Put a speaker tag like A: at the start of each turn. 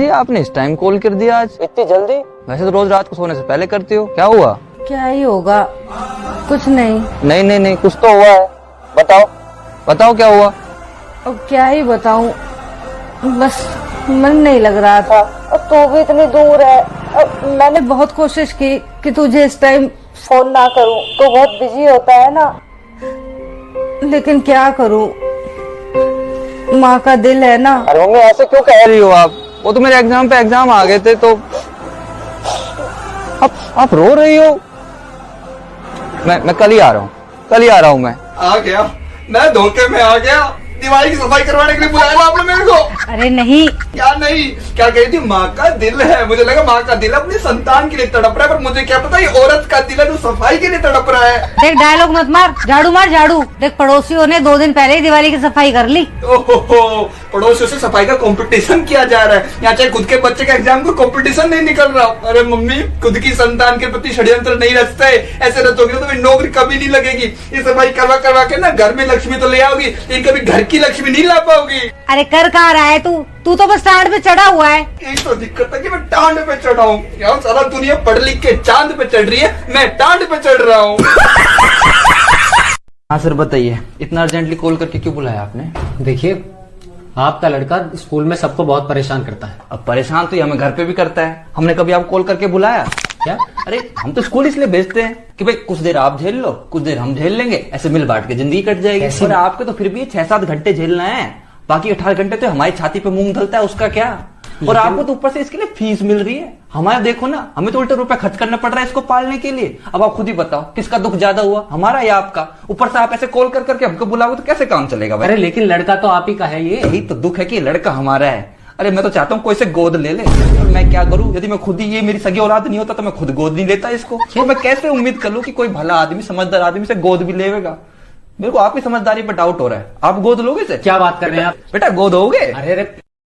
A: ये आपने इस टाइम कॉल कर दिया आज इतनी जल्दी? वैसे तो रोज रात को सोने से पहले करती हो, क्या हुआ?
B: क्या ही होगा, कुछ नहीं।
A: नहीं नहीं नहीं, कुछ तो हुआ है, बताओ बताओ क्या हुआ?
B: अब क्या ही बताऊं, बस मन नहीं लग रहा था। और तू भी इतनी दूर है। अब मैंने बहुत कोशिश की कि तुझे इस टाइम फोन ना करूं, तो बहुत बिजी होता है ना, लेकिन क्या करूं, माँ का दिल है ना।
A: अरे मम्मी ऐसे क्यों कह रही हो आप? वो तो मेरे एग्जाम पे एग्जाम आ गए थे तो आप रो रही हो? मैं कल ही आ रहा हूँ, कल ही आ रहा हूँ मैं।
C: आ गया, मैं धोखे में आ गया। दिवाली की सफाई करवाने के लिए बुलाया था आपने मेरे को?
B: अरे नहीं,
C: क्या नहीं, क्या कही थी? माँ का दिल है। मुझे लगा माँ का दिल अपनी संतान के लिए तड़प रहा है, पर मुझे क्या पता ये औरत का दिल है जो सफाई के लिए तड़प रहा है।
B: देख डायलॉग मत मार, झाड़ू मार झाड़ू। देख पड़ोसियों ने 2 दिन पहले ही दिवाली की सफाई कर ली।
C: ओहो, पड़ोसियों से सफाई का कंपटीशन किया जा रहा है यहाँ, चाहे खुद के बच्चे का एग्जाम को कंपटीशन नहीं निकल रहा। अरे मम्मी, खुद की संतान के प्रति षड्यंत्र नहीं रचते, ऐसे रचोगे तो तुम्हें नौकरी कभी नहीं लगेगी। ये सफाई करवा करवा के ना घर में लक्ष्मी तो ले आओगी, लेकिन कभी घर की लक्ष्मी नहीं ला पाओगी।
B: अरे कर कहाँ रहा है तू तो बस टांड पे चढ़ा हुआ है।
C: यही तो दिक्कत है कि मैं टांड पे चढ़ा हूँ। यार सारा दुनिया पढ़ लिख के चांद पे चढ़ रही है, मैं टांड पे चढ़ रहा हूँ।
A: हाँ सर बताइए, इतना अर्जेंटली कॉल करके क्यों बुलाया आपने?
D: देखिए, आपका लड़का स्कूल में सबको बहुत परेशान करता है।
A: अब परेशान तो ये हमें घर पे भी करता है, हमने कभी आप कॉल करके बुलाया क्या? अरे हम तो स्कूल इसलिए भेजते हैं कि भाई कुछ देर आप झेल लो, कुछ देर हम झेल लेंगे, ऐसे मिल बांट के जिंदगी कट जाएगी। और आपके तो फिर भी 6-7 घंटे झेलना है, बाकी 18 घंटे तो हमारी छाती पे मूंग धलता है, उसका क्या? और आपको तो ऊपर से इसके लिए फीस मिल रही है। हमारा देखो ना, हमें तो उल्टे रुपए खर्च करना पड़ रहा है इसको पालने के लिए। अब आप खुद ही बताओ किसका दुख ज्यादा हुआ, हमारा या आपका? ऊपर से आप ऐसे कॉल कर करके हमको बुलाओगे तो कैसे काम चलेगा भाई?
D: अरे लेकिन लड़का तो आप ही का है। ये
A: यही तो दुख है कि लड़का हमारा है। अरे मैं तो चाहता हूँ कोई से गोद ले ले, और मैं क्या करूँ? यदि मैं खुद ही, ये मेरी सगी औलाद नहीं होता तो मैं खुद गोद नहीं लेता इसको। तो मैं कैसे उम्मीद कर लूँ कि कोई भला आदमी, समझदार आदमी से गोद भी लेगा? मेरे को आपकी समझदारी पर डाउट हो रहा है। आप गोद लोगे इसे?
D: क्या बात कर रहे हैं आप?
A: बेटा गोद होगे?
D: अरे